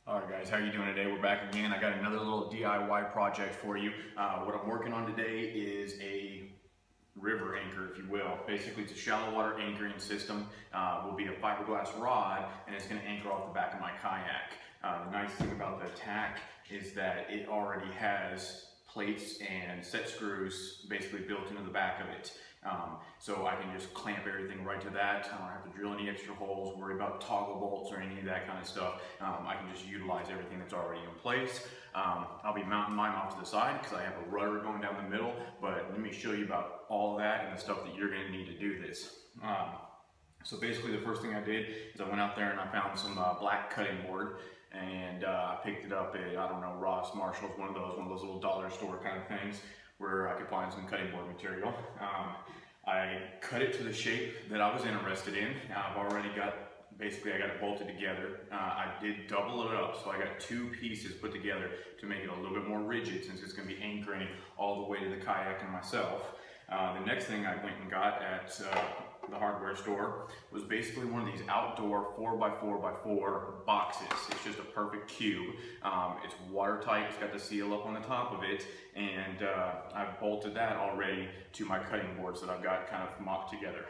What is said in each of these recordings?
Alright guys, how are you doing today? We're back again. I got another little DIY project for you. What I'm working on today is a river anchor, if you will. Basically, it's a shallow water anchoring system. Will be a fiberglass rod, and it's going to anchor off the back of my kayak. The nice thing about the ATAK is that it already has plates and set screws basically built into the back of it. So I can just clamp everything right to that. I don't have to drill any extra holes, worry about toggle bolts or any of that kind of stuff. I can just utilize everything that's already in place. I'll be mounting mine off to the side because I have a rudder going down the middle, but let me show you about all of that and the stuff that you're going to need to do this. So basically the first thing I did is I went out there and I found some black cutting board, and I picked it up at, I don't know, Ross, Marshall's, one of those little dollar store kind of things where I could find some cutting board material. I cut it to the shape that I was interested in. I've already got, basically I got it bolted together. I did double it up, so I got two pieces put together to make it a little bit more rigid since it's going to be anchoring all the way to the kayak and myself. The next thing I went and got at the hardware store was basically one of these outdoor 4x4x4 boxes. It's just a perfect cube. It's watertight, it's got the seal up on the top of it, and I've bolted that already to my cutting boards that I've got kind of mocked together.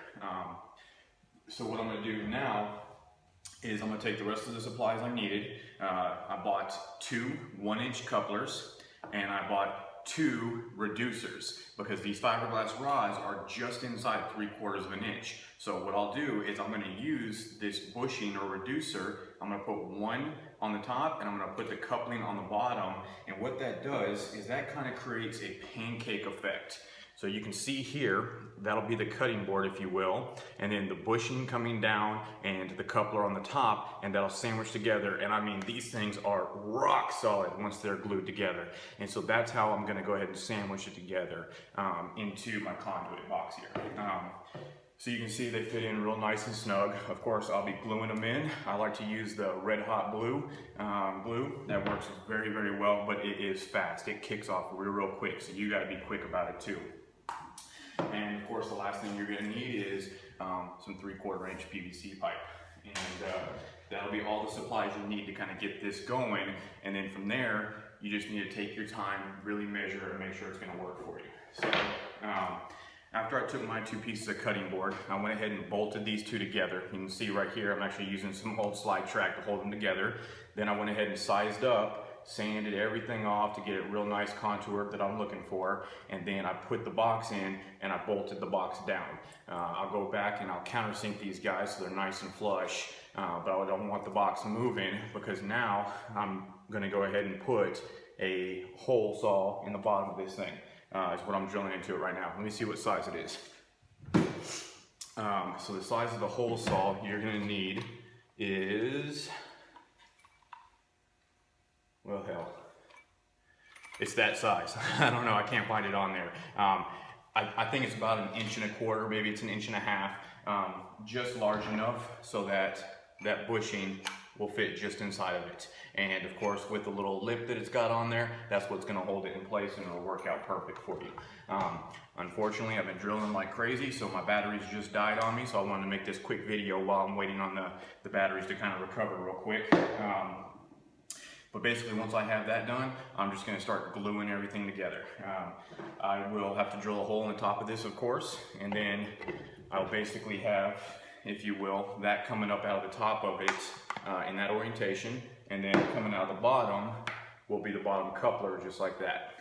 So what I'm going to do now is I'm going to take the rest of the supplies I needed. I bought two 1-inch couplers, and I bought two reducers because these fiberglass rods are just inside 3/4 of an inch. So what I'll do is I'm going to use this bushing or reducer. I'm going to put one on the top and I'm going to put the coupling on the bottom, and what that does is that kind of creates a pancake effect. So you can see here, that'll be the cutting board, if you will, and then the bushing coming down and the coupler on the top, and that'll sandwich together. And I mean, these things are rock solid once they're glued together. And so that's how I'm gonna go ahead and sandwich it together into my conduit box here. So you can see they fit in real nice and snug. Of course, I'll be gluing them in. I like to use the red hot glue. That works very, very well, but it is fast. It kicks off real quick, so you gotta be quick about it too. And of course, the last thing you're going to need is some 3/4 inch PVC pipe, and that'll be all the supplies you need to kind of get this going. And then from there, you just need to take your time, really measure and make sure it's going to work for you. So after I took my two pieces of cutting board, I went ahead and bolted these two together. You can see right here, I'm actually using some old slide track to hold them together. Then I went ahead and sized up, sanded everything off to get a real nice contour that I'm looking for, and then I put the box in and I bolted the box down. I'll go back and I'll countersink these guys so they're nice and flush, but I don't want the box moving because now I'm going to go ahead and put a hole saw in the bottom of this thing. Is what I'm drilling into it right now. Let me see what size it is. So the size of the hole saw you're going to need is, well, hell, it's that size. I don't know, I can't find it on there. I think it's about 1.25 inches, maybe it's 1.5 inches, just large enough so that that bushing will fit just inside of it. And of course, with the little lip that it's got on there, that's what's gonna hold it in place, and it'll work out perfect for you. Unfortunately, I've been drilling like crazy, so my batteries just died on me, so I wanted to make this quick video while I'm waiting on the batteries to kind of recover real quick. But basically, once I have that done, I'm just going to start gluing everything together. I will have to drill a hole in the top of this, of course, and then I'll basically have, if you will, that coming up out of the top of it in that orientation, and then coming out of the bottom will be the bottom coupler, just like that.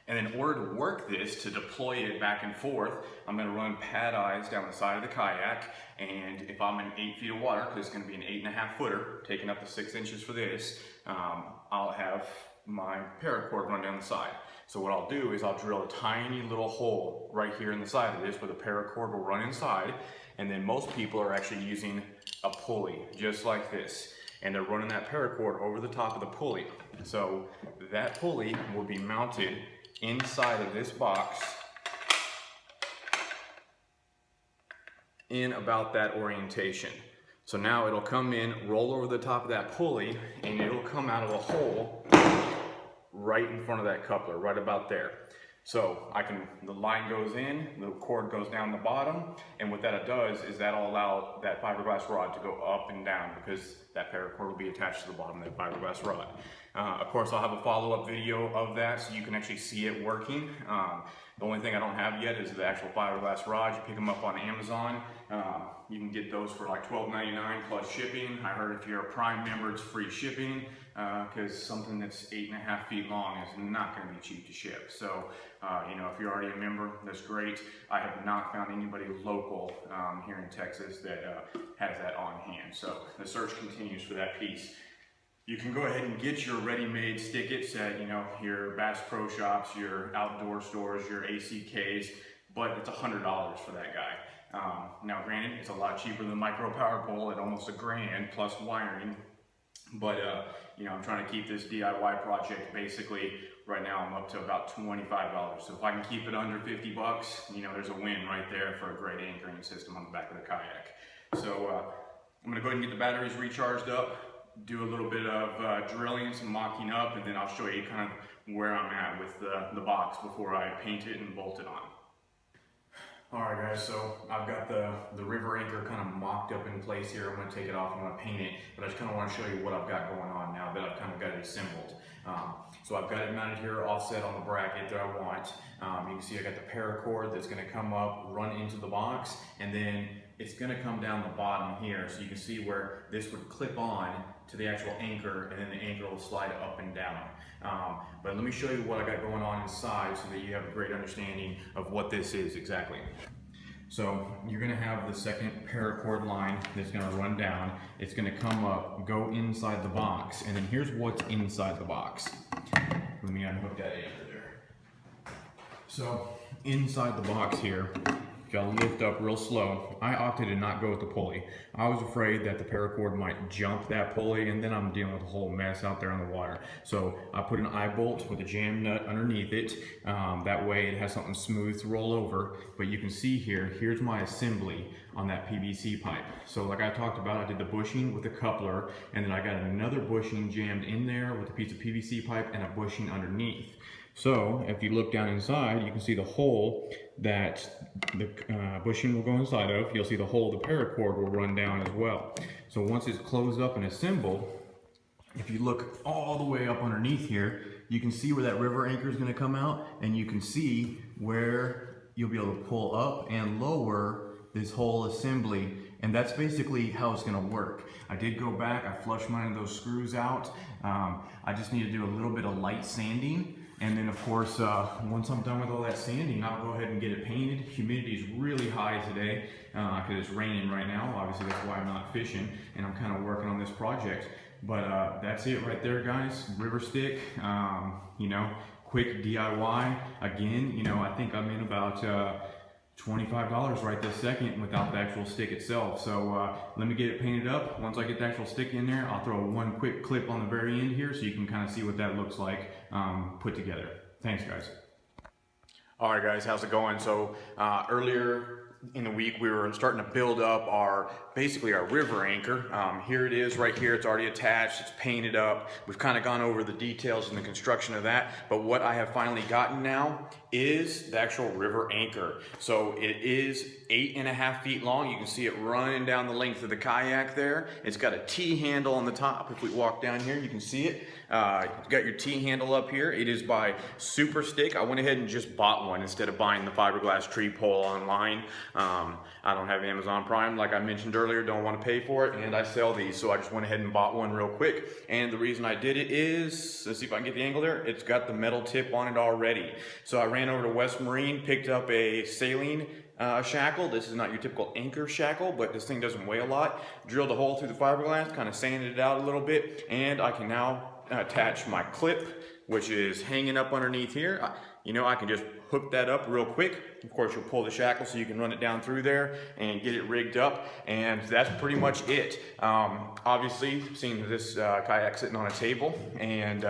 And in order to work this, to deploy it back and forth, I'm going to run pad eyes down the side of the kayak, and if I'm in 8 feet of water, because it's going to be an 8.5 footer, taking up to 6 inches for this, I'll have my paracord run down the side. So what I'll do is I'll drill a tiny little hole right here in the side of this where the paracord will run inside, and then most people are actually using a pulley, just like this. And they're running that paracord over the top of the pulley. So that pulley will be mounted inside of this box in about that orientation. So now it'll come in, roll over the top of that pulley, and it'll come out of a hole right in front of that coupler, right about there. So the line goes in, the cord goes down the bottom, and what that does is that'll allow that fiberglass rod to go up and down because that paracord will be attached to the bottom of that fiberglass rod. Of course, I'll have a follow-up video of that so you can actually see it working. The only thing I don't have yet is the actual fiberglass rods. You pick them up on Amazon. You can get those for like $12.99 plus shipping. I heard if you're a Prime member, it's free shipping because something that's 8.5 feet long is not going to be cheap to ship. So, you know, if you're already a member, that's great. I have not found anybody local here in Texas that has that on hand. So the search continues for that piece. You can go ahead and get your ready-made stickets at, you know, your Bass Pro Shops, your outdoor stores, your ACKs, but it's $100 for that guy. Now granted, it's a lot cheaper than the micro power pole at almost $1,000 plus wiring, but you know, I'm trying to keep this DIY project basically, right now I'm up to about $25. So if I can keep it under 50 bucks, you know, there's a win right there for a great anchoring system on the back of the kayak. So I'm gonna go ahead and get the batteries recharged up, do a little bit of drilling, some mocking up, and then I'll show you kind of where I'm at with the box before I paint it and bolt it on. Alright guys, so I've got the river anchor kind of mocked up in place here. I'm going to take it off, I'm going to paint it, but I just kind of want to show you what I've got going on now that I've kind of got it assembled. So I've got it mounted here offset on the bracket that I want. You can see I got the paracord that's going to come up, run into the box, and then it's going to come down the bottom here, so you can see where this would clip on to the actual anchor, and then the anchor will slide up and down. But let me show you what I got going on inside so that you have a great understanding of what this is exactly. So you're going to have the second paracord line that's going to run down. It's going to come up, go inside the box, and then here's what's inside the box. Let me unhook that anchor there. So inside the box here, I'll lift up real slow. I opted to not go with the pulley. I was afraid that the paracord might jump that pulley and then I'm dealing with a whole mess out there on the water. So I put an eye bolt with a jam nut underneath it. That way it has something smooth to roll over. But you can see here, here's my assembly on that PVC pipe. So like I talked about, I did the bushing with a coupler, and then I got another bushing jammed in there with a piece of PVC pipe and a bushing underneath. So if you look down inside, you can see the hole that the bushing will go inside of. You'll see the hole the paracord will run down as well. So once it's closed up and assembled, if you look all the way up underneath here, you can see where that river anchor is going to come out, and you can see where you'll be able to pull up and lower this whole assembly, and that's basically how it's going to work. I did go back, I flushed mine of those screws out. I just need to do a little bit of light sanding. And then of course, once I'm done with all that sanding, I'll go ahead and get it painted. Humidity is really high today because it's raining right now. Obviously that's why I'm not fishing, and I'm kind of working on this project. But that's it right there, guys. River stick, you know, quick DIY. Again, you know, I think I'm in about $25 right this second without the actual stick itself. So let me get it painted up. Once I get the actual stick in there, I'll throw one quick clip on the very end here so you can kind of see what that looks like put together. Thanks guys. All right guys, how's it going? So earlier in the week we were starting to build up basically our river anchor. Here it is right here. It's already attached, it's painted up. We've kind of gone over the details and the construction of that, but what I have finally gotten now is the actual river anchor. So it is 8.5 feet long. You can see it running down the length of the kayak there. It's got a T-handle on the top. If we walk down here, you can see it. You've got your T-handle up here. It is by Super Stick. I went ahead and just bought one instead of buying the fiberglass tree pole online. I don't have Amazon Prime, like I mentioned earlier, don't want to pay for it, and I sell these, so I just went ahead and bought one real quick. And the reason I did it is, let's see if I can get the angle there, it's got the metal tip on it already. So I ran over to West Marine, picked up a saline shackle. This is not your typical anchor shackle, but this thing doesn't weigh a lot. Drilled a hole through the fiberglass, kind of sanded it out a little bit, and I can now attach my clip, which is hanging up underneath here. You know, I can just hook that up real quick. Of course, you'll pull the shackle so you can run it down through there and get it rigged up, and that's pretty much it. Obviously, seeing this kayak sitting on a table, and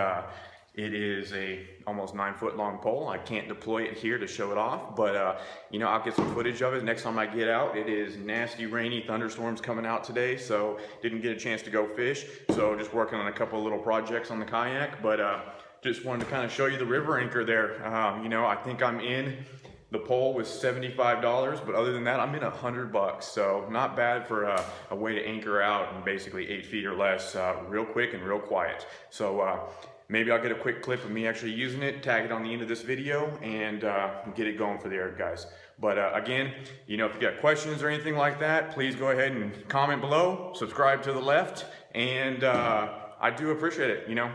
it is a almost 9-foot long pole. I can't deploy it here to show it off, but you know, I'll get some footage of it next time I get out. It is nasty, rainy, thunderstorms coming out today, so didn't get a chance to go fish. So just working on a couple of little projects on the kayak, but just wanted to kind of show you the river anchor there. You know, I think I'm in. The pole was $75, but other than that, I'm in $100. So not bad for a way to anchor out in basically 8 feet or less, real quick and real quiet. So maybe I'll get a quick clip of me actually using it, tag it on the end of this video, and get it going for the air guys. But again, you know, if you got questions or anything like that, please go ahead and comment below, subscribe to the left, and I do appreciate it, you know.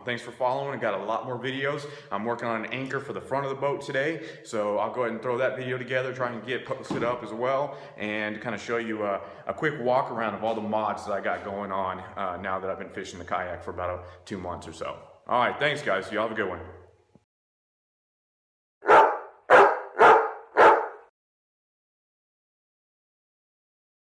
Thanks for following. I got a lot more videos. I'm working on an anchor for the front of the boat today, so I'll go ahead and throw that video together, try and get posted up as well, and kind of show you a quick walk around of all the mods that I got going on now that I've been fishing the kayak for about 2 months or so. All right, thanks guys. Y'all have a good one.